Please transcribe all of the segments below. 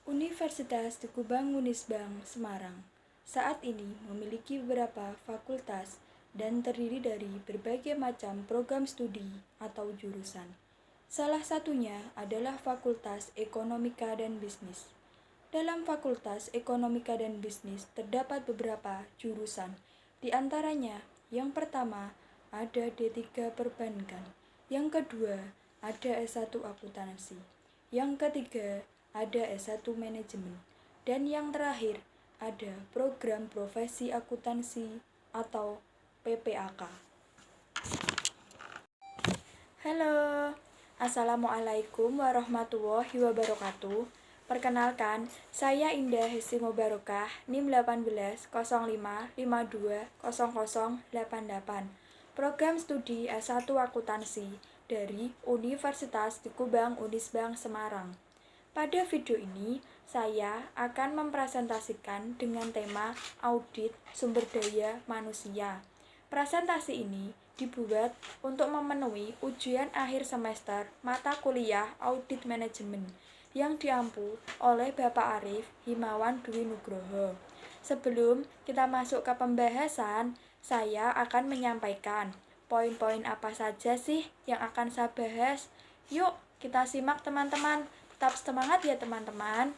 Universitas Tekubang Unisbang Semarang saat ini memiliki beberapa fakultas dan terdiri dari berbagai macam program studi atau jurusan. Salah satunya adalah Fakultas Ekonomika dan Bisnis. Dalam Fakultas Ekonomika dan Bisnis terdapat beberapa jurusan. Di antaranya, yang pertama ada D3 Perbankan, yang kedua ada S1 Akuntansi, yang ketiga ada S1 Manajemen, dan yang terakhir ada Program Profesi Akuntansi atau PPAK. Halo, Assalamualaikum warahmatullahi wabarakatuh. Perkenalkan, saya Indah Hesimo Barokah, NIM 180555200088, Program Studi S1 Akuntansi dari Universitas Tekubang Unisbang Semarang. Pada video ini, saya akan mempresentasikan dengan tema audit sumber daya manusia. Presentasi ini dibuat untuk memenuhi ujian akhir semester mata kuliah audit manajemen yang diampu oleh Bapak Arif Himawan Dwi Nugroho. Sebelum kita masuk ke pembahasan, saya akan menyampaikan poin-poin apa saja sih yang akan saya bahas. Yuk, kita simak teman-teman. Tetap semangat ya teman-teman.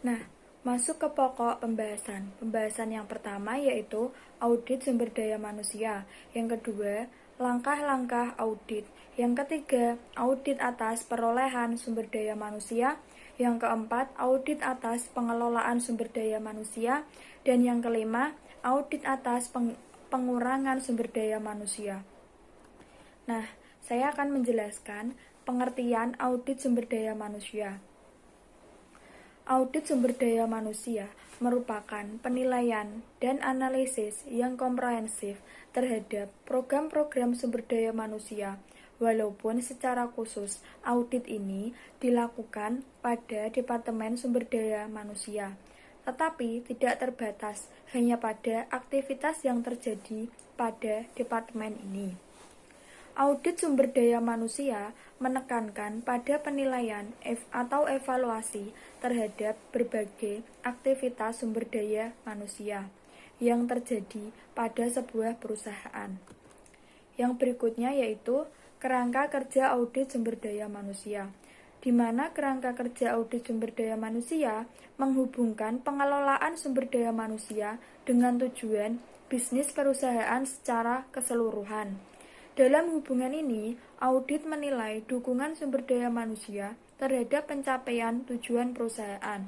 Nah, masuk ke pokok pembahasan. Pembahasan yang pertama yaitu audit sumber daya manusia. Yang kedua, langkah-langkah audit. Yang ketiga, audit atas perolehan sumber daya manusia. Yang keempat, audit atas pengelolaan sumber daya manusia. Dan yang kelima, audit atas pengurangan sumber daya manusia. Nah, saya akan menjelaskan pengertian audit sumber daya manusia. Audit sumber daya manusia merupakan penilaian dan analisis yang komprehensif terhadap program-program sumber daya manusia, walaupun secara khusus audit ini dilakukan pada Departemen Sumber Daya Manusia, tetapi tidak terbatas hanya pada aktivitas yang terjadi pada departemen ini. Audit sumber daya manusia menekankan pada penilaian atau evaluasi terhadap berbagai aktivitas sumber daya manusia yang terjadi pada sebuah perusahaan. Yang berikutnya yaitu kerangka kerja audit sumber daya manusia, di mana kerangka kerja audit sumber daya manusia menghubungkan pengelolaan sumber daya manusia dengan tujuan bisnis perusahaan secara keseluruhan. Dalam hubungan ini, audit menilai dukungan sumber daya manusia terhadap pencapaian tujuan perusahaan,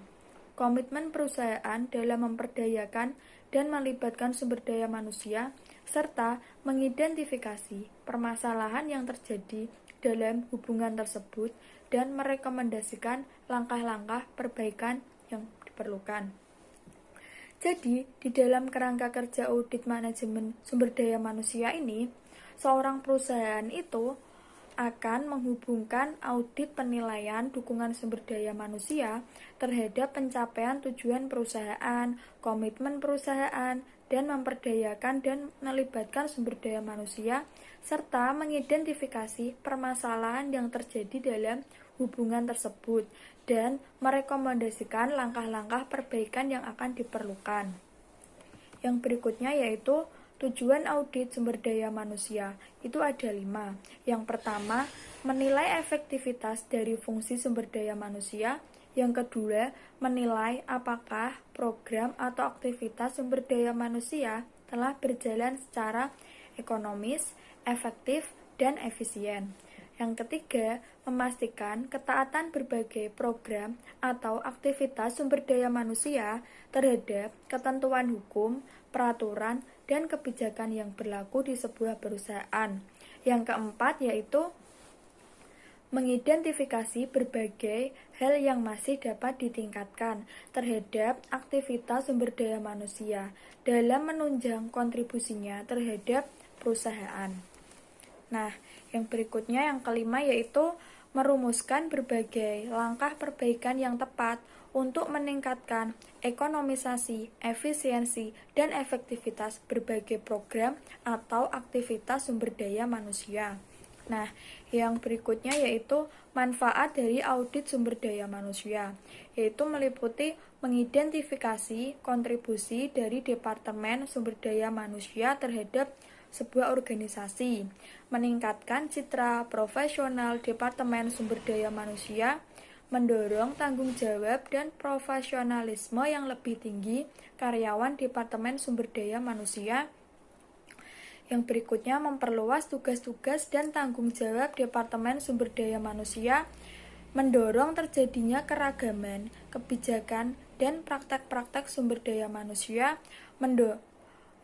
komitmen perusahaan dalam memperdayakan dan melibatkan sumber daya manusia, serta mengidentifikasi permasalahan yang terjadi dalam hubungan tersebut dan merekomendasikan langkah-langkah perbaikan yang diperlukan. Jadi, di dalam kerangka kerja audit manajemen sumber daya manusia ini, seorang perusahaan itu akan menghubungkan audit penilaian dukungan sumber daya manusia terhadap pencapaian tujuan perusahaan, komitmen perusahaan, dan memperdayakan dan melibatkan sumber daya manusia, serta mengidentifikasi permasalahan yang terjadi dalam hubungan tersebut dan merekomendasikan langkah-langkah perbaikan yang akan diperlukan. Yang berikutnya yaitu tujuan audit sumber daya manusia. Itu ada 5. Yang pertama, menilai efektivitas dari fungsi sumber daya manusia. Yang kedua, menilai apakah program atau aktivitas sumber daya manusia telah berjalan secara ekonomis, efektif, dan efisien. Yang ketiga, memastikan ketaatan berbagai program atau aktivitas sumber daya manusia terhadap ketentuan hukum, peraturan, dan kebijakan yang berlaku di sebuah perusahaan. Yang keempat yaitu mengidentifikasi berbagai hal yang masih dapat ditingkatkan terhadap aktivitas sumber daya manusia dalam menunjang kontribusinya terhadap perusahaan. Nah, yang berikutnya yang kelima yaitu merumuskan berbagai langkah perbaikan yang tepat untuk meningkatkan ekonomisasi, efisiensi, dan efektivitas berbagai program atau aktivitas sumber daya manusia. Nah, yang berikutnya yaitu manfaat dari audit sumber daya manusia, yaitu meliputi mengidentifikasi kontribusi dari Departemen Sumber Daya Manusia terhadap sebuah organisasi, meningkatkan citra profesional Departemen Sumber Daya Manusia, mendorong tanggung jawab dan profesionalisme yang lebih tinggi karyawan Departemen Sumber Daya Manusia. Yang berikutnya memperluas tugas-tugas dan tanggung jawab Departemen Sumber Daya Manusia, mendorong terjadinya keragaman, kebijakan, dan praktek-praktek sumber daya manusia,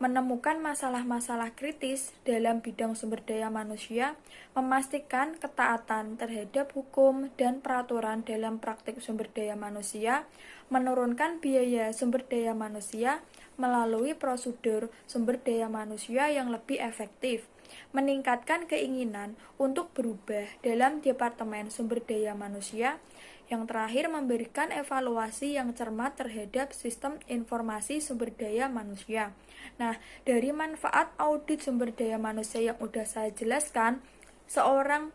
menemukan masalah-masalah kritis dalam bidang sumber daya manusia, memastikan ketaatan terhadap hukum dan peraturan dalam praktik sumber daya manusia, menurunkan biaya sumber daya manusia melalui prosedur sumber daya manusia yang lebih efektif, meningkatkan keinginan untuk berubah dalam Departemen Sumber Daya Manusia. Yang terakhir, memberikan evaluasi yang cermat terhadap sistem informasi sumber daya manusia. Nah, dari manfaat audit sumber daya manusia yang sudah saya jelaskan, seorang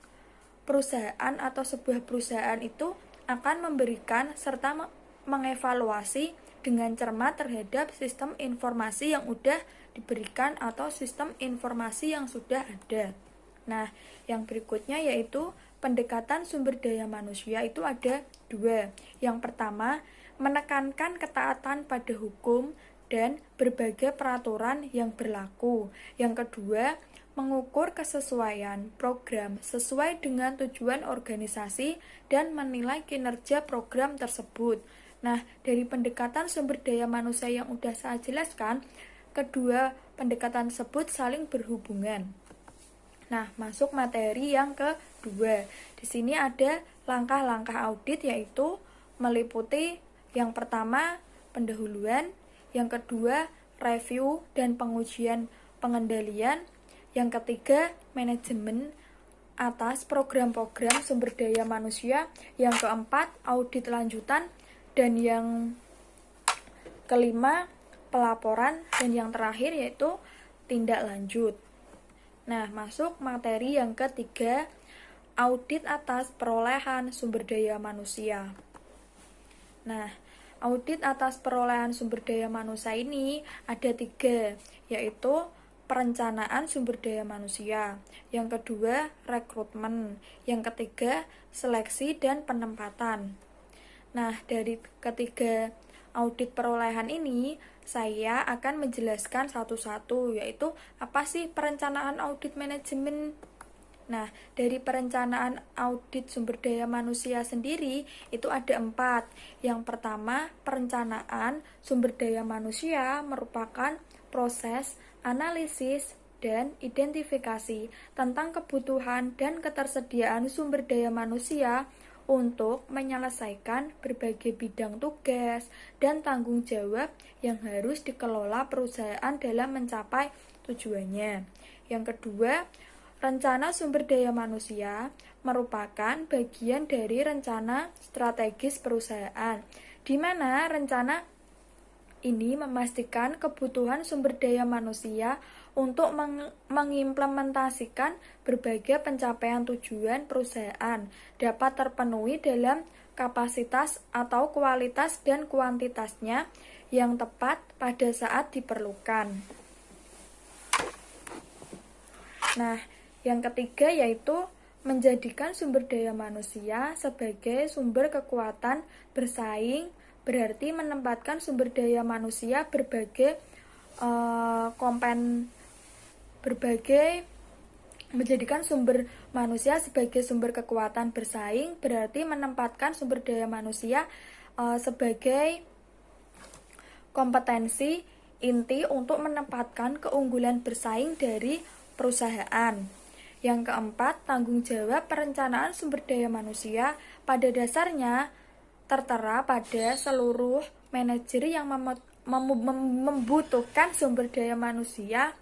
perusahaan atau sebuah perusahaan itu akan memberikan serta mengevaluasi dengan cermat terhadap sistem informasi yang sudah diberikan atau sistem informasi yang sudah ada. Nah, yang berikutnya yaitu pendekatan sumber daya manusia itu ada dua. Yang pertama, menekankan ketaatan pada hukum dan berbagai peraturan yang berlaku. Yang kedua, mengukur kesesuaian program sesuai dengan tujuan organisasi dan menilai kinerja program tersebut. Nah, dari pendekatan sumber daya manusia yang sudah saya jelaskan, kedua pendekatan tersebut saling berhubungan. Nah, masuk materi yang kedua. Di sini ada langkah-langkah audit yaitu meliputi yang pertama pendahuluan, yang kedua review dan pengujian pengendalian, yang ketiga manajemen atas program-program sumber daya manusia, yang keempat audit lanjutan, dan yang kelima pelaporan, dan yang terakhir yaitu tindak lanjut. Nah, masuk materi yang ketiga, audit atas perolehan sumber daya manusia. Nah, audit atas perolehan sumber daya manusia ini ada tiga, yaitu perencanaan sumber daya manusia, yang kedua rekrutmen, yang ketiga seleksi dan penempatan. Nah, dari ketiga audit perolehan ini, saya akan menjelaskan satu-satu, yaitu apa sih perencanaan audit manajemen. Nah, dari perencanaan audit sumber daya manusia sendiri, itu ada 4. Yang pertama, perencanaan sumber daya manusia merupakan proses analisis dan identifikasi tentang kebutuhan dan ketersediaan sumber daya manusia untuk menyelesaikan berbagai bidang tugas dan tanggung jawab yang harus dikelola perusahaan dalam mencapai tujuannya. Yang kedua, rencana sumber daya manusia merupakan bagian dari rencana strategis perusahaan, di mana rencana ini memastikan kebutuhan sumber daya manusia untuk mengimplementasikan berbagai pencapaian tujuan perusahaan dapat terpenuhi dalam kapasitas atau kualitas dan kuantitasnya yang tepat pada saat diperlukan. Nah, yang ketiga yaitu menjadikan sumber daya manusia sebagai sumber kekuatan bersaing, berarti menempatkan sumber daya manusia berbagai Menjadikan sumber manusia sebagai sumber kekuatan bersaing berarti menempatkan sumber daya manusia sebagai kompetensi inti untuk menempatkan keunggulan bersaing dari perusahaan. Yang keempat, tanggung jawab perencanaan sumber daya manusia pada dasarnya tertera pada seluruh manajer yang membutuhkan sumber daya manusia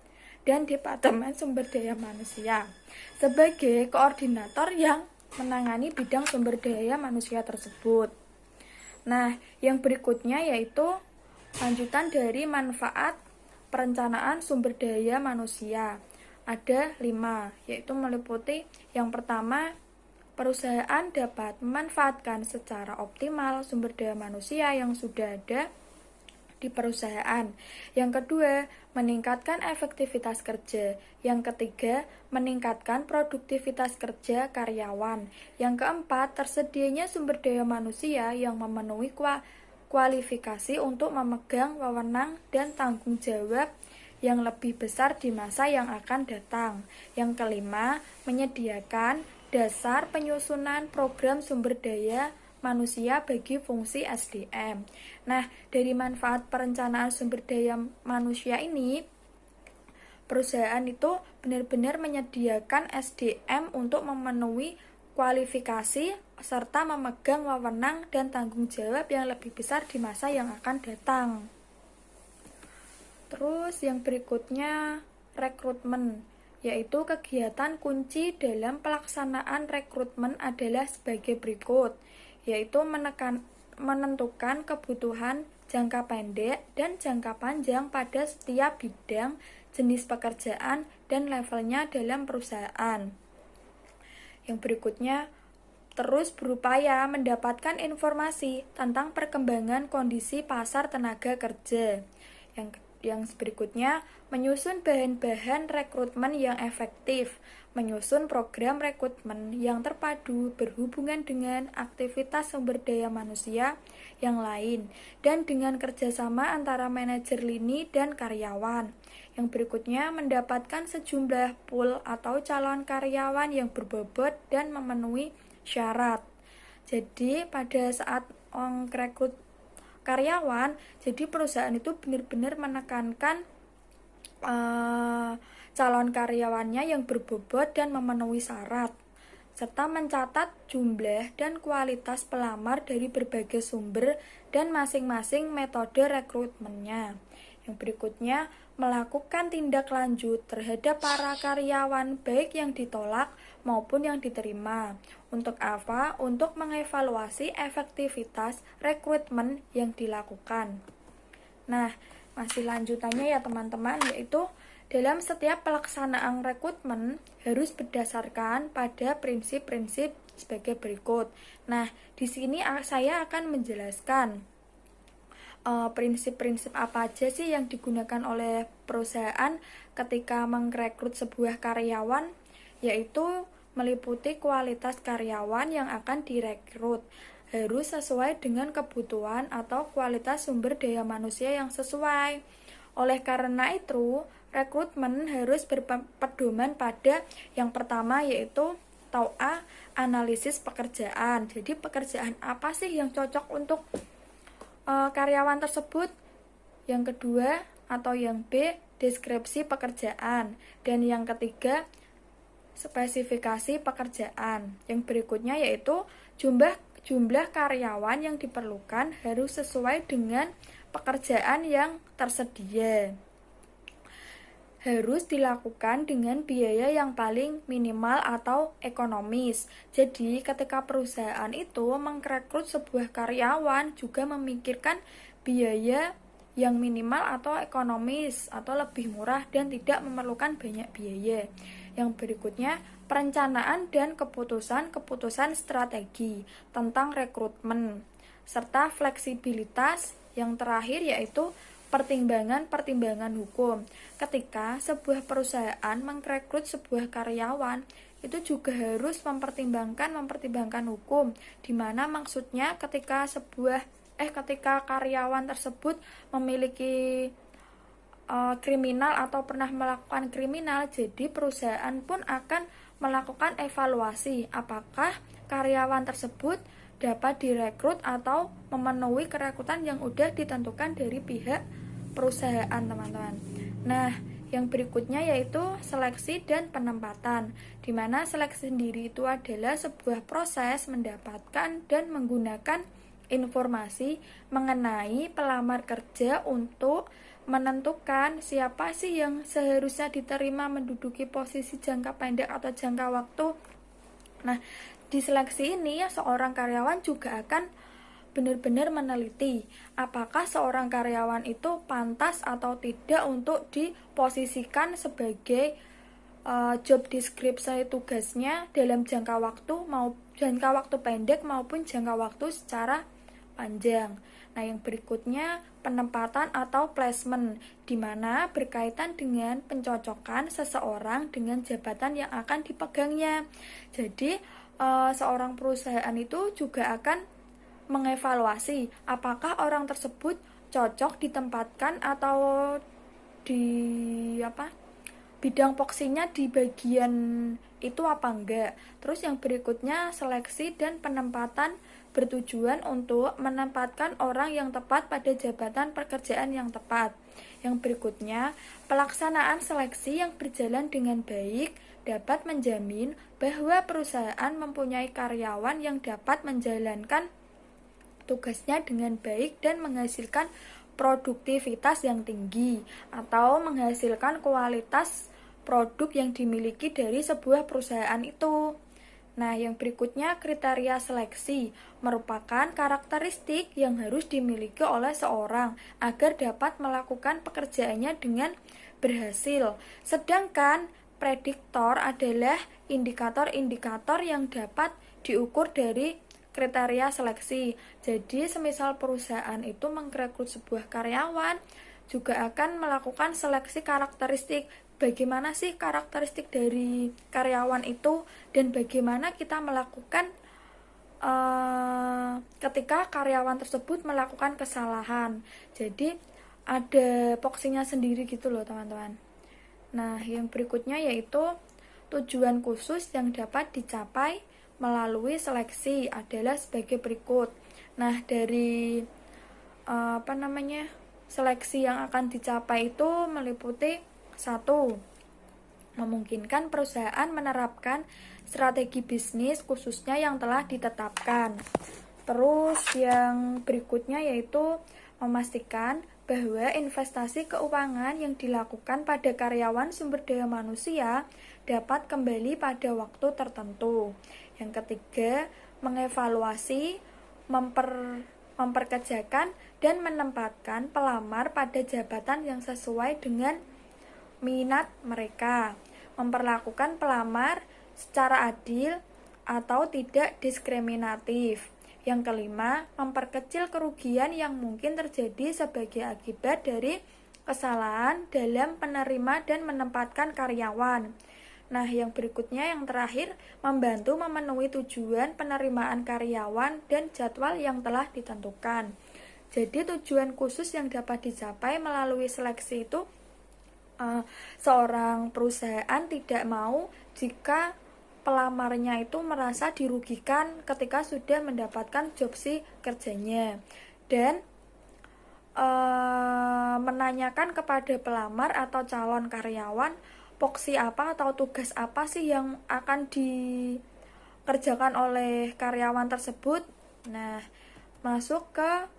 dan Departemen Sumber Daya Manusia sebagai koordinator yang menangani bidang sumber daya manusia tersebut. Nah, yang berikutnya yaitu lanjutan dari manfaat perencanaan sumber daya manusia. Ada 5, yaitu meliputi yang pertama, perusahaan dapat memanfaatkan secara optimal sumber daya manusia yang sudah ada di perusahaan. Yang kedua, meningkatkan efektivitas kerja. Yang ketiga, meningkatkan produktivitas kerja karyawan. Yang keempat, tersedianya sumber daya manusia yang memenuhi kualifikasi untuk memegang wewenang dan tanggung jawab yang lebih besar di masa yang akan datang. Yang kelima, menyediakan dasar penyusunan program sumber daya manusia bagi fungsi SDM. Nah, dari manfaat perencanaan sumber daya manusia ini, perusahaan itu benar-benar menyediakan SDM untuk memenuhi kualifikasi serta memegang wewenang dan tanggung jawab yang lebih besar di masa yang akan datang. Terus yang berikutnya, rekrutmen, yaitu kegiatan kunci dalam pelaksanaan rekrutmen adalah sebagai berikut, yaitu menentukan kebutuhan jangka pendek dan jangka panjang pada setiap bidang, jenis pekerjaan, dan levelnya dalam perusahaan. Yang berikutnya, terus berupaya mendapatkan informasi tentang perkembangan kondisi pasar tenaga kerja. Yang berikutnya, menyusun bahan-bahan rekrutmen yang efektif, menyusun program rekrutmen yang terpadu berhubungan dengan aktivitas sumber daya manusia yang lain, dan dengan kerjasama antara manajer lini dan karyawan. Yang berikutnya, mendapatkan sejumlah pool atau calon karyawan yang berbobot dan memenuhi syarat. Jadi pada saat rekrut karyawan, jadi perusahaan itu benar-benar menekankan calon karyawannya yang berbobot dan memenuhi syarat, serta mencatat jumlah dan kualitas pelamar dari berbagai sumber dan masing-masing metode rekrutmennya. Yang berikutnya, melakukan tindak lanjut terhadap para karyawan baik yang ditolak maupun yang diterima. Untuk apa? Untuk mengevaluasi efektivitas rekrutmen yang dilakukan. Nah, masih lanjutannya ya teman-teman, yaitu dalam setiap pelaksanaan rekrutmen harus berdasarkan pada prinsip-prinsip sebagai berikut. Nah, di sini saya akan menjelaskan prinsip-prinsip apa aja sih yang digunakan oleh perusahaan ketika merekrut sebuah karyawan, yaitu meliputi kualitas karyawan yang akan direkrut harus sesuai dengan kebutuhan atau kualitas sumber daya manusia yang sesuai. Oleh karena itu, rekrutmen harus berpedoman pada yang pertama, yaitu TOA, analisis pekerjaan. Jadi pekerjaan apa sih yang cocok untuk karyawan tersebut? Yang kedua atau yang B, deskripsi pekerjaan. Dan yang ketiga, spesifikasi pekerjaan. Yang berikutnya yaitu jumlah karyawan yang diperlukan harus sesuai dengan pekerjaan yang tersedia. Harus dilakukan dengan biaya yang paling minimal atau ekonomis. Jadi ketika perusahaan itu merekrut sebuah karyawan juga memikirkan biaya yang minimal atau ekonomis atau lebih murah dan tidak memerlukan banyak biaya. Yang berikutnya, perencanaan dan keputusan strategi tentang rekrutmen serta fleksibilitas. Yang terakhir yaitu pertimbangan hukum. Ketika sebuah perusahaan merekrut sebuah karyawan, itu juga harus mempertimbangkan hukum, di mana maksudnya ketika karyawan tersebut memiliki kriminal atau pernah melakukan kriminal, jadi perusahaan pun akan melakukan evaluasi apakah karyawan tersebut dapat direkrut atau memenuhi kerekrutan yang udah ditentukan dari pihak perusahaan, teman-teman. Nah, yang berikutnya yaitu seleksi dan penempatan, di mana seleksi sendiri itu adalah sebuah proses mendapatkan dan menggunakan informasi mengenai pelamar kerja untuk menentukan siapa sih yang seharusnya diterima menduduki posisi jangka pendek atau jangka waktu. Nah, di seleksi ini seorang karyawan juga akan benar-benar meneliti apakah seorang karyawan itu pantas atau tidak untuk diposisikan sebagai job description tugasnya dalam jangka waktu pendek maupun jangka waktu secara panjang. Nah, yang berikutnya penempatan atau placement, di mana berkaitan dengan pencocokan seseorang dengan jabatan yang akan dipegangnya. Jadi, seorang perusahaan itu juga akan mengevaluasi apakah orang tersebut cocok ditempatkan atau di bidang poksinya di bagian itu apa enggak. Terus yang berikutnya seleksi dan penempatan bertujuan untuk menempatkan orang yang tepat pada jabatan pekerjaan yang tepat. Yang berikutnya, pelaksanaan seleksi yang berjalan dengan baik dapat menjamin bahwa perusahaan mempunyai karyawan yang dapat menjalankan tugasnya dengan baik dan menghasilkan produktivitas yang tinggi atau menghasilkan kualitas produk yang dimiliki dari sebuah perusahaan itu. Nah, yang berikutnya kriteria seleksi merupakan karakteristik yang harus dimiliki oleh seorang agar dapat melakukan pekerjaannya dengan berhasil. Sedangkan prediktor adalah indikator-indikator yang dapat diukur dari kriteria seleksi. Jadi, semisal perusahaan itu merekrut sebuah karyawan, juga akan melakukan seleksi karakteristik. Bagaimana sih karakteristik dari karyawan itu dan bagaimana kita melakukan ketika karyawan tersebut melakukan kesalahan. Jadi ada poksinya sendiri gitu loh, teman-teman. Nah, yang berikutnya yaitu tujuan khusus yang dapat dicapai melalui seleksi adalah sebagai berikut. Nah, dari seleksi yang akan dicapai itu meliputi 1. Memungkinkan perusahaan menerapkan strategi bisnis khususnya yang telah ditetapkan. Terus yang berikutnya yaitu memastikan bahwa investasi keuangan yang dilakukan pada karyawan sumber daya manusia dapat kembali pada waktu tertentu. Yang ketiga, mengevaluasi, memperkerjakan dan menempatkan pelamar pada jabatan yang sesuai dengan minat mereka, memperlakukan pelamar secara adil atau tidak diskriminatif. Yang kelima, memperkecil kerugian yang mungkin terjadi sebagai akibat dari kesalahan dalam menerima dan menempatkan karyawan. Nah, yang berikutnya yang terakhir, membantu memenuhi tujuan penerimaan karyawan dan jadwal yang telah ditentukan. Jadi tujuan khusus yang dapat dicapai melalui seleksi itu seorang perusahaan tidak mau jika pelamarnya itu merasa dirugikan ketika sudah mendapatkan job kerjanya, dan menanyakan kepada pelamar atau calon karyawan poksi apa atau tugas apa sih yang akan dikerjakan oleh karyawan tersebut. Nah, masuk ke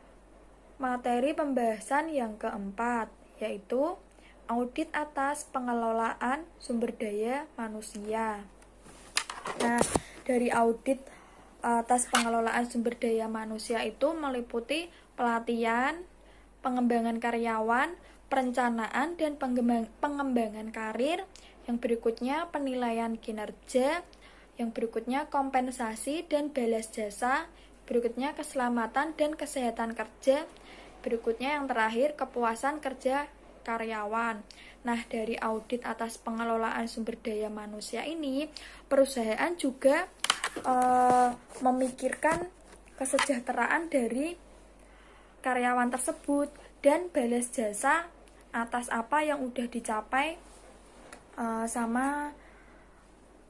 materi pembahasan yang keempat, yaitu audit atas pengelolaan sumber daya manusia. Nah, dari audit atas pengelolaan sumber daya manusia itu meliputi pelatihan, pengembangan karyawan, perencanaan dan pengembangan karir. Yang berikutnya penilaian kinerja. Yang berikutnya kompensasi dan balas jasa. Berikutnya keselamatan dan kesehatan kerja. Berikutnya yang terakhir kepuasan kerja karyawan. Nah, dari audit atas pengelolaan sumber daya manusia ini, perusahaan juga memikirkan kesejahteraan dari karyawan tersebut dan balas jasa atas apa yang udah dicapai sama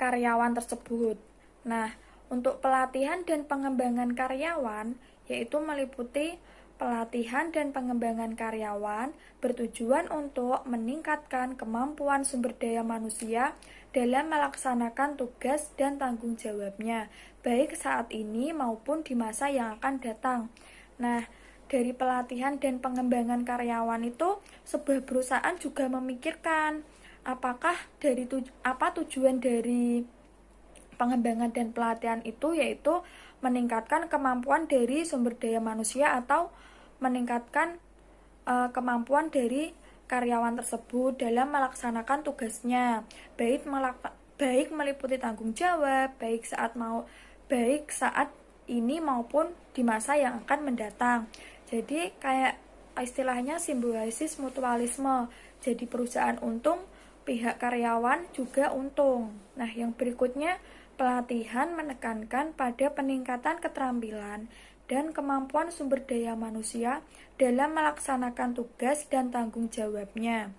karyawan tersebut. Nah, untuk pelatihan dan pengembangan karyawan yaitu meliputi pelatihan dan pengembangan karyawan bertujuan untuk meningkatkan kemampuan sumber daya manusia dalam melaksanakan tugas dan tanggung jawabnya, baik saat ini maupun di masa yang akan datang. Nah, dari pelatihan dan pengembangan karyawan itu, sebuah perusahaan juga memikirkan apakah apa tujuan dari pengembangan dan pelatihan itu, yaitu meningkatkan kemampuan dari sumber daya manusia atau meningkatkan kemampuan dari karyawan tersebut dalam melaksanakan tugasnya, baik meliputi tanggung jawab baik saat ini maupun di masa yang akan mendatang. Jadi kayak istilahnya simbiosis mutualisme. Jadi perusahaan untung, pihak karyawan juga untung. Nah, yang berikutnya, pelatihan menekankan pada peningkatan keterampilan dan kemampuan sumber daya manusia dalam melaksanakan tugas dan tanggung jawabnya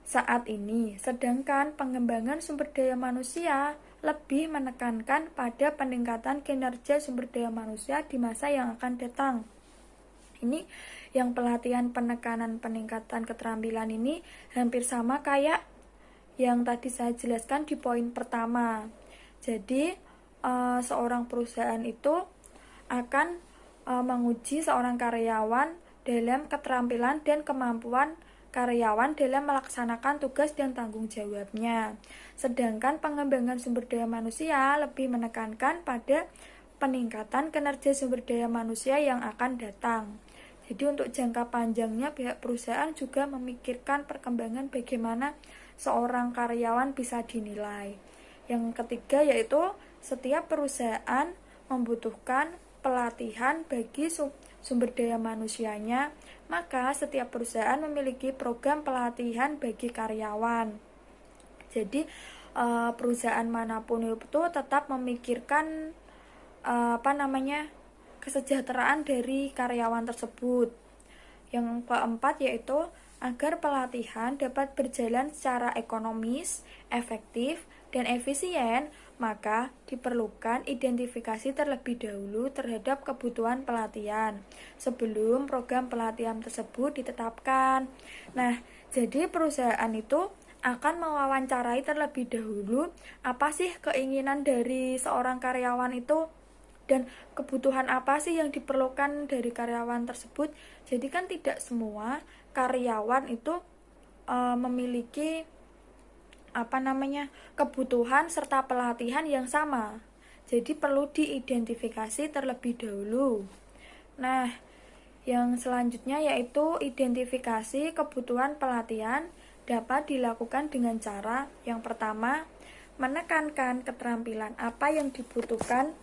saat ini, sedangkan pengembangan sumber daya manusia lebih menekankan pada peningkatan kinerja sumber daya manusia di masa yang akan datang. Ini yang pelatihan penekanan peningkatan keterampilan ini hampir sama kayak yang tadi saya jelaskan di poin pertama. Jadi, seorang perusahaan itu akan menguji seorang karyawan dalam keterampilan dan kemampuan karyawan dalam melaksanakan tugas dan tanggung jawabnya. Sedangkan pengembangan sumber daya manusia lebih menekankan pada peningkatan kinerja sumber daya manusia yang akan datang. Jadi untuk jangka panjangnya pihak perusahaan juga memikirkan perkembangan bagaimana seorang karyawan bisa dinilai. Yang ketiga yaitu setiap perusahaan membutuhkan pelatihan bagi sumber daya manusianya, maka setiap perusahaan memiliki program pelatihan bagi karyawan. Jadi perusahaan manapun itu tetap memikirkan kesejahteraan dari karyawan tersebut. Yang keempat yaitu agar pelatihan dapat berjalan secara ekonomis, efektif, dan efisien, maka diperlukan identifikasi terlebih dahulu terhadap kebutuhan pelatihan sebelum program pelatihan tersebut ditetapkan. Nah, jadi perusahaan itu akan mewawancarai terlebih dahulu apa sih keinginan dari seorang karyawan itu dan kebutuhan apa sih yang diperlukan dari karyawan tersebut. Jadi kan tidak semua karyawan itu memiliki kebutuhan serta pelatihan yang sama. Jadi perlu diidentifikasi terlebih dahulu. Nah, yang selanjutnya yaitu identifikasi kebutuhan pelatihan dapat dilakukan dengan cara yang pertama, menekankan keterampilan apa yang dibutuhkan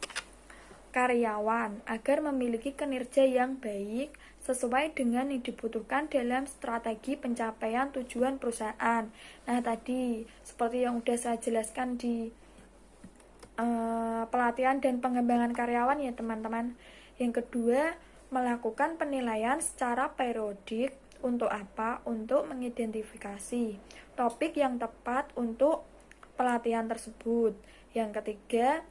karyawan agar memiliki kinerja yang baik sesuai dengan yang dibutuhkan dalam strategi pencapaian tujuan perusahaan. Nah, tadi seperti yang sudah saya jelaskan di pelatihan dan pengembangan karyawan ya teman-teman. Yang kedua, melakukan penilaian secara periodik. Untuk apa? Untuk mengidentifikasi topik yang tepat untuk pelatihan tersebut. Yang ketiga,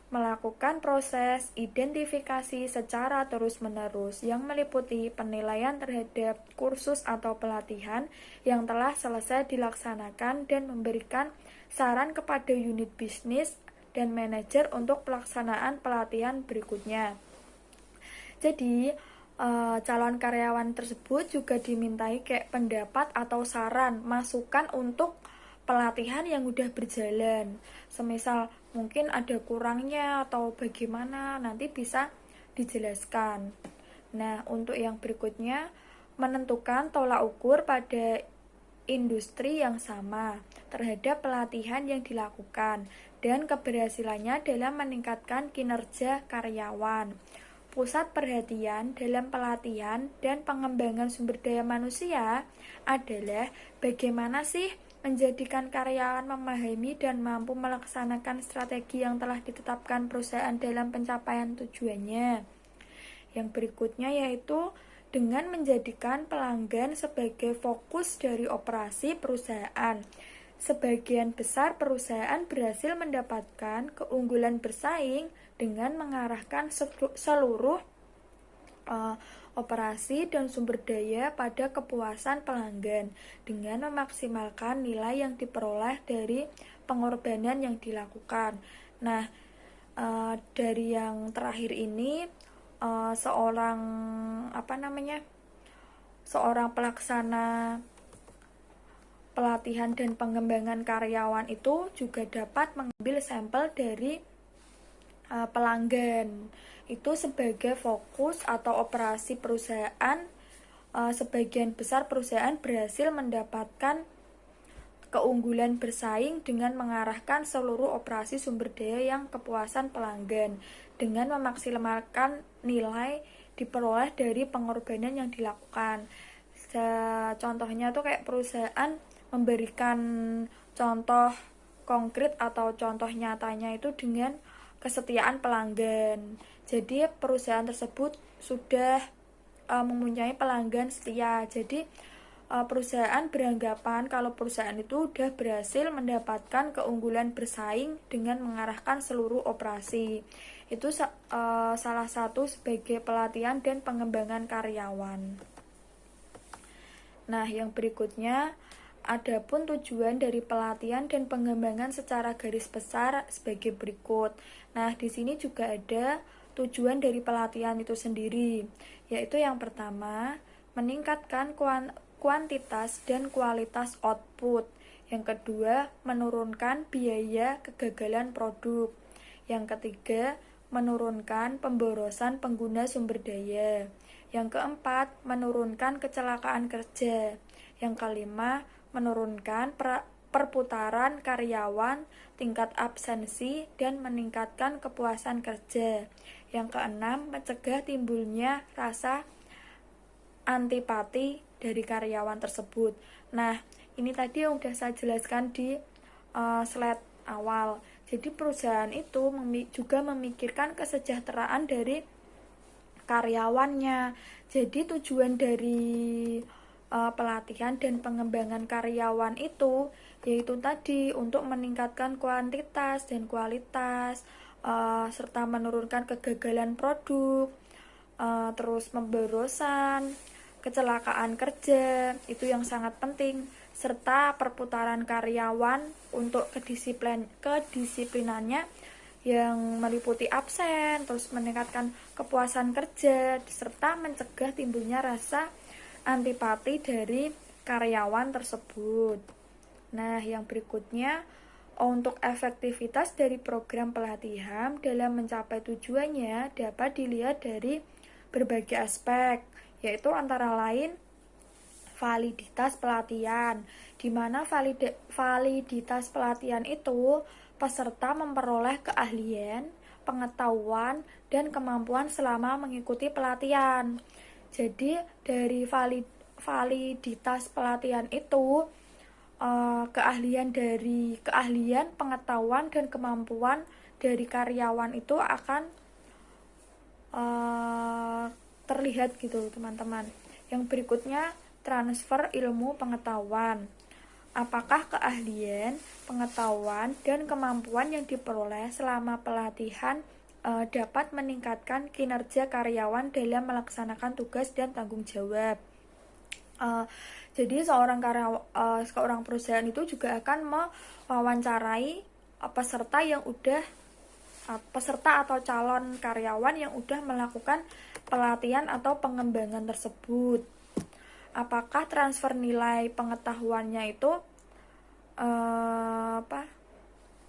melakukan proses identifikasi secara terus-menerus yang meliputi penilaian terhadap kursus atau pelatihan yang telah selesai dilaksanakan dan memberikan saran kepada unit bisnis dan manajer untuk pelaksanaan pelatihan berikutnya. Jadi, calon karyawan tersebut juga dimintai kayak pendapat atau saran, masukan untuk pelatihan yang udah berjalan. Semisal mungkin ada kurangnya atau bagaimana, nanti bisa dijelaskan. Nah, untuk yang berikutnya, menentukan tolak ukur pada industri yang sama terhadap pelatihan yang dilakukan dan keberhasilannya dalam meningkatkan kinerja karyawan. Pusat perhatian dalam pelatihan dan pengembangan sumber daya manusia adalah bagaimana sih menjadikan karyawan memahami dan mampu melaksanakan strategi yang telah ditetapkan perusahaan dalam pencapaian tujuannya. Yang berikutnya yaitu dengan menjadikan pelanggan sebagai fokus dari operasi perusahaan. Sebagian besar perusahaan berhasil mendapatkan keunggulan bersaing dengan mengarahkan seluruh operasi dan sumber daya pada kepuasan pelanggan dengan memaksimalkan nilai yang diperoleh dari pengorbanan yang dilakukan. Nah, dari yang terakhir ini seorang pelaksana pelatihan dan pengembangan karyawan itu juga dapat mengambil sampel dari pelanggan itu sebagai fokus atau operasi perusahaan. Sebagian besar perusahaan berhasil mendapatkan keunggulan bersaing dengan mengarahkan seluruh operasi sumber daya yang kepuasan pelanggan dengan memaksimalkan nilai diperoleh dari pengorbanan yang dilakukan. Contohnya tuh kayak perusahaan memberikan contoh konkret atau contoh nyatanya itu dengan kesetiaan pelanggan. Jadi perusahaan tersebut sudah mempunyai pelanggan setia. Jadi perusahaan beranggapan kalau perusahaan itu sudah berhasil mendapatkan keunggulan bersaing dengan mengarahkan seluruh operasi. Itu salah satu sebagai pelatihan dan pengembangan karyawan. Nah, yang berikutnya adapun tujuan dari pelatihan dan pengembangan secara garis besar sebagai berikut. Nah, di sini juga ada tujuan dari pelatihan itu sendiri, yaitu yang pertama, meningkatkan kuantitas dan kualitas output. Yang kedua, menurunkan biaya kegagalan produk. Yang ketiga, menurunkan pemborosan pengguna sumber daya. Yang keempat, menurunkan kecelakaan kerja. Yang kelima, menurunkan perputaran karyawan, tingkat absensi, dan meningkatkan kepuasan kerja. Yang keenam, mencegah timbulnya rasa antipati dari karyawan tersebut. Nah, ini tadi yang sudah saya jelaskan di slide awal. Jadi perusahaan itu juga memikirkan kesejahteraan dari karyawannya. Jadi tujuan dari pelatihan dan pengembangan karyawan itu yaitu tadi untuk meningkatkan kuantitas dan kualitas, serta menurunkan kegagalan produk, terus pemborosan, kecelakaan kerja, itu yang sangat penting, serta perputaran karyawan untuk kedisiplinannya yang meliputi absen, terus meningkatkan kepuasan kerja, serta mencegah timbulnya rasa antipati dari karyawan tersebut. Nah, yang berikutnya, untuk efektivitas dari program pelatihan dalam mencapai tujuannya dapat dilihat dari berbagai aspek, yaitu antara lain validitas pelatihan, di mana validitas pelatihan itu peserta memperoleh keahlian, pengetahuan, dan kemampuan selama mengikuti pelatihan. Jadi dari validitas pelatihan itu keahlian, pengetahuan, dan kemampuan dari karyawan itu akan terlihat gitu teman-teman. Yang berikutnya, transfer ilmu pengetahuan. Apakah keahlian, pengetahuan, dan kemampuan yang diperoleh selama pelatihan dapat meningkatkan kinerja karyawan dalam melaksanakan tugas dan tanggung jawab. Jadi seorang perusahaan itu juga akan mewawancarai peserta atau calon karyawan yang udah melakukan pelatihan atau pengembangan tersebut. Apakah transfer nilai pengetahuannya itu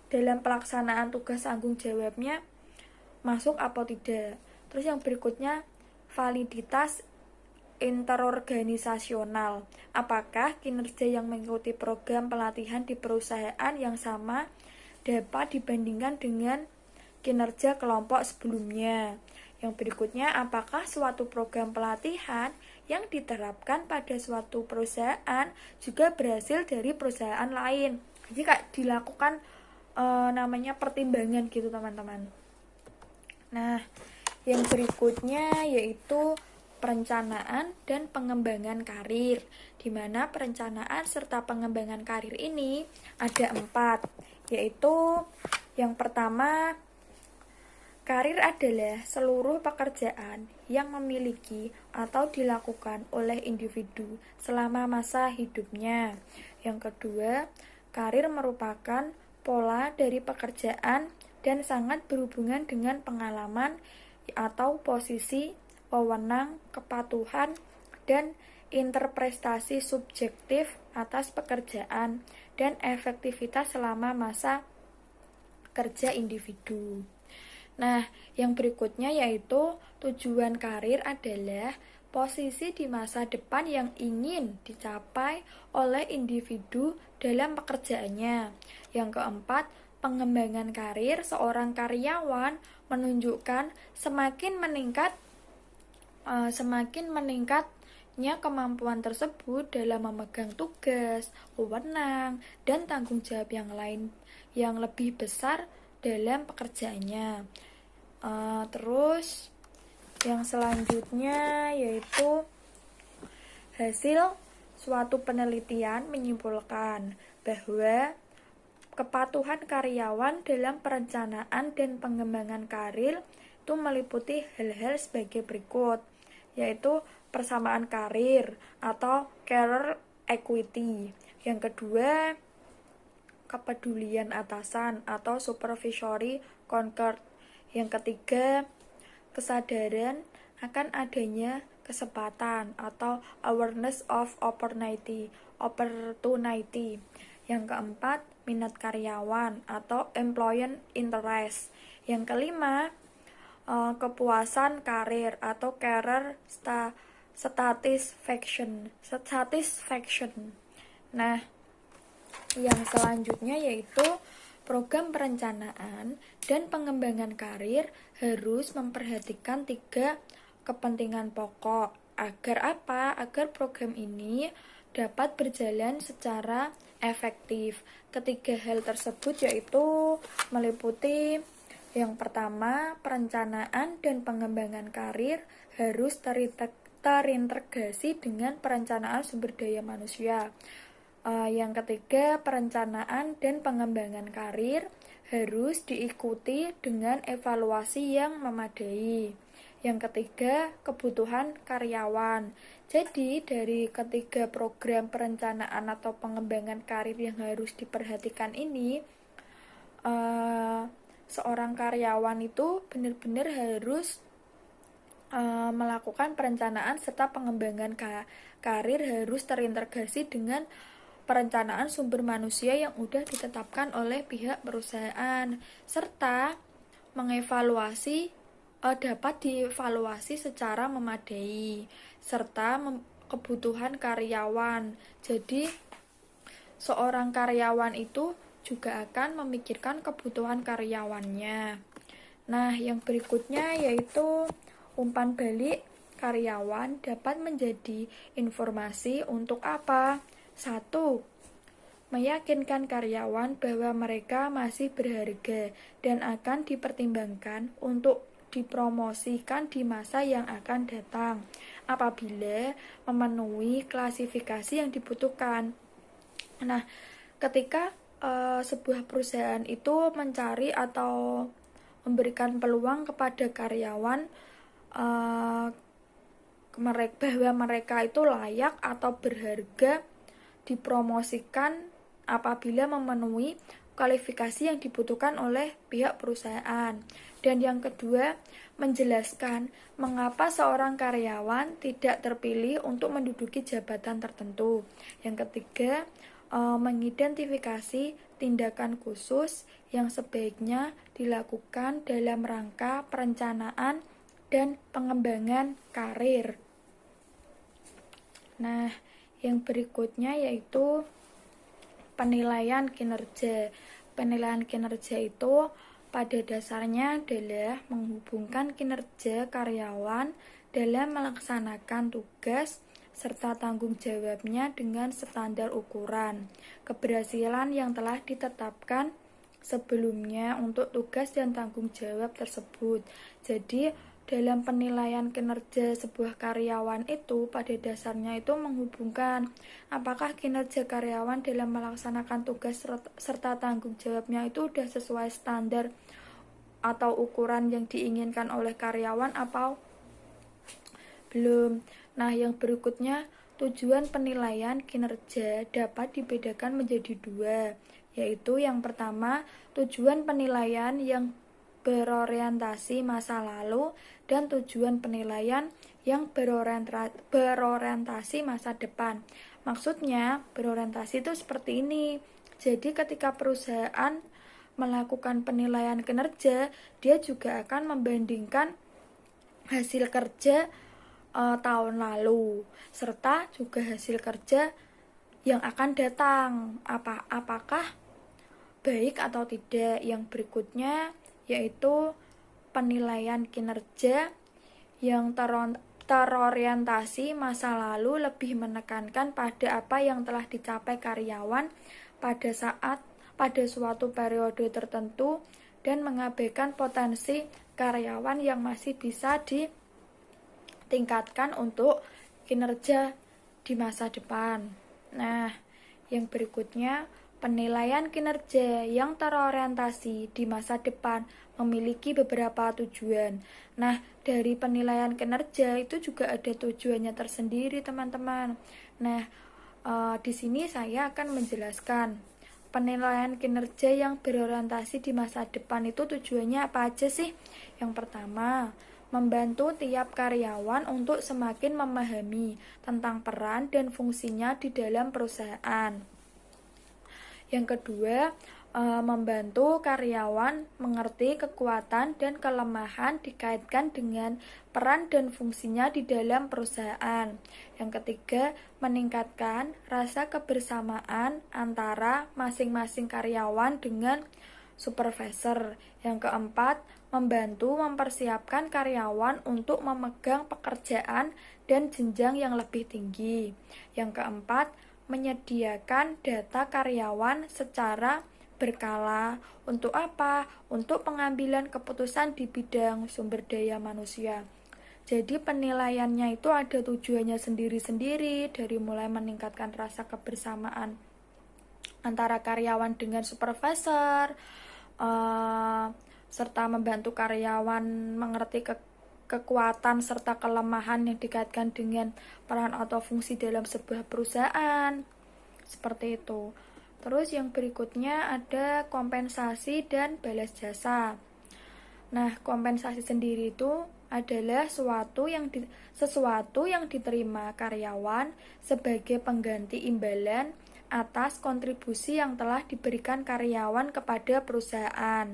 dalam pelaksanaan tugas tanggung jawabnya masuk atau tidak. Terus yang berikutnya, validitas interorganisasional. Apakah kinerja yang mengikuti program pelatihan di perusahaan yang sama dapat dibandingkan dengan kinerja kelompok sebelumnya. Yang berikutnya, apakah suatu program pelatihan yang diterapkan pada suatu perusahaan juga berhasil dari perusahaan lain. Jadi dilakukan namanya pertimbangan gitu teman-teman. Nah, yang berikutnya yaitu perencanaan dan pengembangan karir, di mana perencanaan serta pengembangan karir ini ada 4, yaitu yang pertama, karir adalah seluruh pekerjaan yang memiliki atau dilakukan oleh individu selama masa hidupnya. Yang kedua, karir merupakan pola dari pekerjaan dan sangat berhubungan dengan pengalaman atau posisi, wewenang, kepatuhan, dan interpretasi subjektif atas pekerjaan dan efektivitas selama masa kerja individu. Nah, yang berikutnya yaitu tujuan karir adalah posisi di masa depan yang ingin dicapai oleh individu dalam pekerjaannya. Yang keempat, pengembangan karir seorang karyawan menunjukkan semakin meningkatnya kemampuan tersebut dalam memegang tugas, wewenang, dan tanggung jawab yang lain yang lebih besar dalam pekerjaannya. Terus yang selanjutnya yaitu hasil suatu penelitian menyimpulkan bahwa kepatuhan karyawan dalam perencanaan dan pengembangan karir itu meliputi hal-hal sebagai berikut, yaitu persamaan karir atau career equity. Yang kedua, kepedulian atasan atau supervisory concern. Yang ketiga, kesadaran akan adanya kesempatan atau awareness of opportunity. Yang keempat, minat karyawan atau employee interest. Yang kelima, kepuasan karir atau career satisfaction. Nah, yang selanjutnya yaitu program perencanaan dan pengembangan karir harus memperhatikan 3 kepentingan pokok. Agar apa? Agar program ini dapat berjalan secara efektif. Ketiga hal tersebut yaitu meliputi yang pertama, perencanaan dan pengembangan karir harus terintegrasi dengan perencanaan sumber daya manusia. Yang ketiga, perencanaan dan pengembangan karir harus diikuti dengan evaluasi yang memadai. Yang ketiga, kebutuhan karyawan. Jadi, dari ketiga program perencanaan atau pengembangan karir yang harus diperhatikan ini, seorang karyawan itu benar-benar harus melakukan perencanaan serta pengembangan karir harus terintegrasi dengan perencanaan sumber manusia yang sudah ditetapkan oleh pihak perusahaan, serta dapat dievaluasi secara memadai, serta kebutuhan karyawan. Jadi, seorang karyawan itu juga akan memikirkan kebutuhan karyawannya. Nah, yang berikutnya yaitu umpan balik karyawan dapat menjadi informasi untuk apa? 1. Meyakinkan karyawan bahwa mereka masih berharga dan akan dipertimbangkan untuk dipromosikan di masa yang akan datang apabila memenuhi klasifikasi yang dibutuhkan. Nah, ketika sebuah perusahaan itu mencari atau memberikan peluang kepada karyawan bahwa mereka itu layak atau berharga dipromosikan apabila memenuhi kualifikasi yang dibutuhkan oleh pihak perusahaan. Dan yang kedua, menjelaskan mengapa seorang karyawan tidak terpilih untuk menduduki jabatan tertentu. Yang ketiga, mengidentifikasi tindakan khusus yang sebaiknya dilakukan dalam rangka perencanaan dan pengembangan karir. Nah, yang berikutnya yaitu penilaian kinerja. Penilaian kinerja itu pada dasarnya adalah menghubungkan kinerja karyawan dalam melaksanakan tugas serta tanggung jawabnya dengan standar ukuran keberhasilan yang telah ditetapkan sebelumnya untuk tugas dan tanggung jawab tersebut. Jadi, dalam penilaian kinerja sebuah karyawan itu pada dasarnya itu menghubungkan apakah kinerja karyawan dalam melaksanakan tugas serta tanggung jawabnya itu udah sesuai standar atau ukuran yang diinginkan oleh karyawan atau belum. Nah, yang berikutnya, tujuan penilaian kinerja dapat dibedakan menjadi dua, yaitu yang pertama, tujuan penilaian yang berorientasi masa lalu dan tujuan penilaian yang berorientasi masa depan. Maksudnya, berorientasi itu seperti ini. Jadi, ketika perusahaan melakukan penilaian kinerja, dia juga akan membandingkan hasil kerja tahun lalu serta juga hasil kerja yang akan datang apakah baik atau tidak. Yang berikutnya yaitu penilaian kinerja yang terorientasi masa lalu lebih menekankan pada apa yang telah dicapai karyawan pada suatu periode tertentu dan mengabaikan potensi karyawan yang masih bisa ditingkatkan untuk kinerja di masa depan. Nah, yang berikutnya, penilaian kinerja yang terorientasi di masa depan memiliki beberapa tujuan. Nah, dari penilaian kinerja itu juga ada tujuannya tersendiri, teman-teman. Nah, di sini saya akan menjelaskan penilaian kinerja yang berorientasi di masa depan itu tujuannya apa aja sih? Yang pertama, membantu tiap karyawan untuk semakin memahami tentang peran dan fungsinya di dalam perusahaan. Yang kedua, membantu karyawan mengerti kekuatan dan kelemahan dikaitkan dengan peran dan fungsinya di dalam perusahaan. Yang ketiga, meningkatkan rasa kebersamaan antara masing-masing karyawan dengan supervisor. Yang keempat, membantu mempersiapkan karyawan untuk memegang pekerjaan dan jenjang yang lebih tinggi. Yang keempat, menyediakan data karyawan secara berkala. Untuk apa? Untuk pengambilan keputusan di bidang sumber daya manusia. Jadi penilaiannya itu ada tujuannya sendiri-sendiri, dari mulai meningkatkan rasa kebersamaan antara karyawan dengan supervisor, serta membantu karyawan mengerti kekuatan serta kelemahan yang dikaitkan dengan peran atau fungsi dalam sebuah perusahaan. Seperti itu. Terus yang berikutnya ada kompensasi dan balas jasa. Nah, kompensasi sendiri itu adalah sesuatu yang diterima karyawan sebagai pengganti imbalan atas kontribusi yang telah diberikan karyawan kepada perusahaan.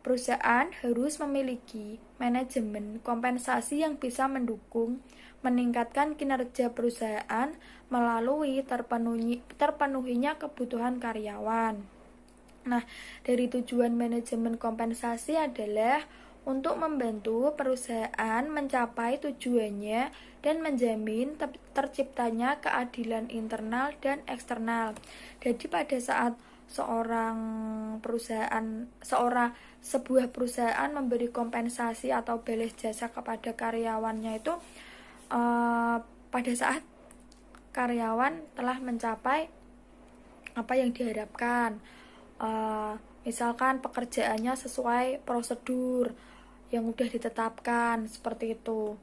Perusahaan harus memiliki manajemen kompensasi yang bisa mendukung meningkatkan kinerja perusahaan melalui terpenuhinya kebutuhan karyawan. Nah, dari tujuan manajemen kompensasi adalah untuk membantu perusahaan mencapai tujuannya dan menjamin terciptanya keadilan internal dan eksternal. Jadi pada saat sebuah perusahaan memberi kompensasi atau balas jasa kepada karyawannya itu pada saat karyawan telah mencapai apa yang diharapkan. Misalkan pekerjaannya sesuai prosedur yang sudah ditetapkan, seperti itu.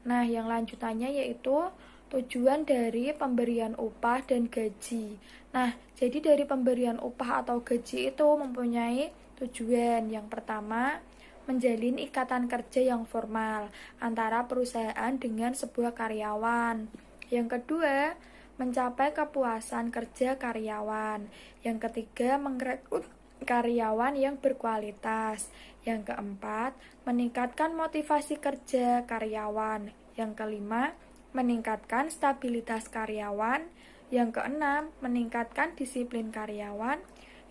Nah, yang lanjutannya yaitu tujuan dari pemberian upah dan gaji. Nah, jadi dari pemberian upah atau gaji itu mempunyai tujuan. Yang pertama, menjalin ikatan kerja yang formal antara perusahaan dengan sebuah karyawan. Yang kedua, mencapai kepuasan kerja karyawan. Yang ketiga, merekrut karyawan yang berkualitas. Yang keempat, meningkatkan motivasi kerja karyawan. Yang kelima, meningkatkan stabilitas karyawan. Yang keenam, meningkatkan disiplin karyawan.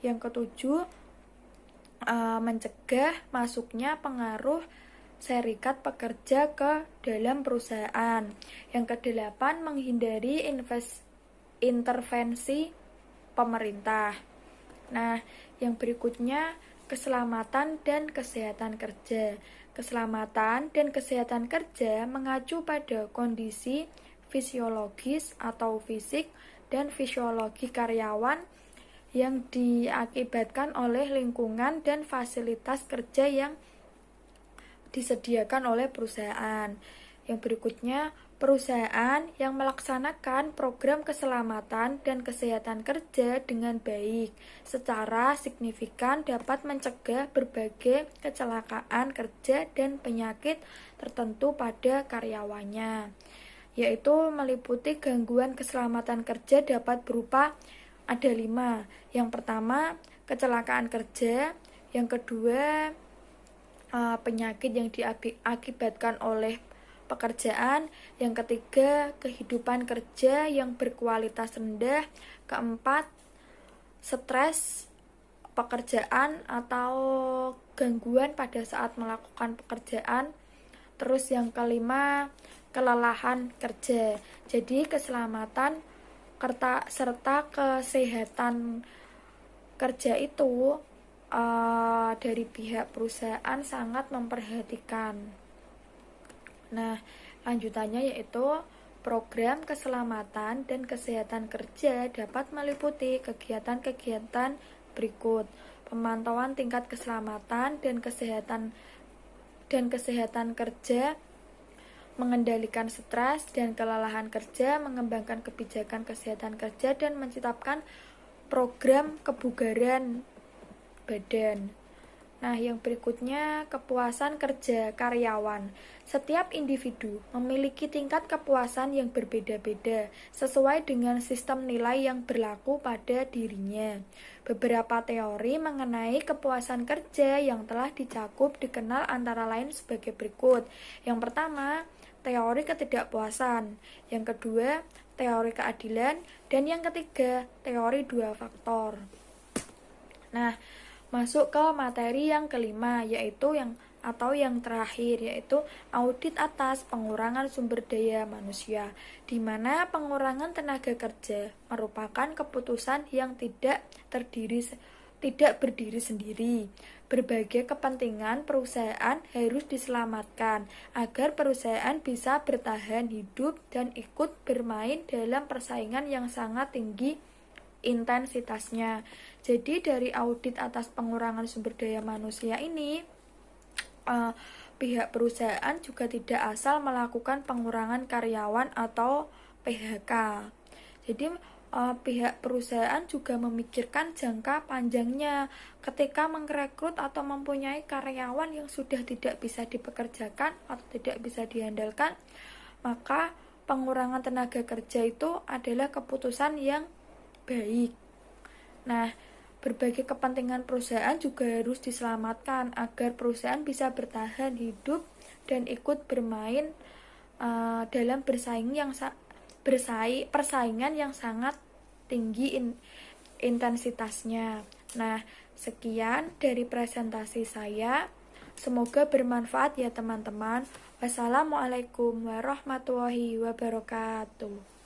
Yang ketujuh, mencegah masuknya pengaruh serikat pekerja ke dalam perusahaan. Yang kedelapan, menghindari intervensi pemerintah. Nah, yang berikutnya Keselamatan dan kesehatan kerja. Keselamatan dan kesehatan kerja mengacu pada kondisi fisiologis atau fisik dan fisiologi karyawan yang diakibatkan oleh lingkungan dan fasilitas kerja yang disediakan oleh perusahaan. Yang berikutnya, perusahaan yang melaksanakan program keselamatan dan kesehatan kerja dengan baik secara signifikan dapat mencegah berbagai kecelakaan kerja dan penyakit tertentu pada karyawannya, yaitu meliputi gangguan keselamatan kerja dapat berupa ada 5. Yang pertama, kecelakaan kerja. Yang kedua, penyakit yang diakibatkan oleh pekerjaan. Yang ketiga, kehidupan kerja yang berkualitas rendah. Keempat, stres pekerjaan atau gangguan pada saat melakukan pekerjaan. Terus yang kelima, kelelahan kerja. Jadi keselamatan serta kesehatan kerja itu dari pihak perusahaan sangat memperhatikan. Nah, lanjutannya yaitu program keselamatan dan kesehatan kerja dapat meliputi kegiatan-kegiatan berikut: pemantauan tingkat keselamatan dan kesehatan kerja, mengendalikan stres dan kelelahan kerja, mengembangkan kebijakan kesehatan kerja, dan menciptakan program kebugaran badan. Nah, yang berikutnya, kepuasan kerja karyawan. Setiap individu memiliki tingkat kepuasan yang berbeda-beda sesuai dengan sistem nilai yang berlaku pada dirinya. Beberapa teori mengenai kepuasan kerja yang telah dicakup dikenal antara lain sebagai berikut. Yang pertama, teori ketidakpuasan. Yang kedua, teori keadilan. Dan yang ketiga, teori 2 faktor. Nah, masuk ke materi yang kelima, yaitu yang terakhir, yaitu audit atas pengurangan sumber daya manusia, di mana pengurangan tenaga kerja merupakan keputusan yang tidak berdiri sendiri. Berbagai kepentingan perusahaan harus diselamatkan agar perusahaan bisa bertahan hidup dan ikut bermain dalam persaingan yang sangat tinggi intensitasnya. Jadi dari audit atas pengurangan sumber daya manusia ini, pihak perusahaan juga tidak asal melakukan pengurangan karyawan atau PHK. Jadi pihak perusahaan juga memikirkan jangka panjangnya ketika merekrut atau mempunyai karyawan yang sudah tidak bisa dipekerjakan atau tidak bisa diandalkan, maka pengurangan tenaga kerja itu adalah keputusan yang baik. Nah, berbagai kepentingan perusahaan juga harus diselamatkan agar perusahaan bisa bertahan hidup dan ikut bermain dalam persaingan yang sangat tinggi intensitasnya. Nah, sekian dari presentasi saya. Semoga bermanfaat ya teman-teman. Wassalamualaikum warahmatullahi wabarakatuh.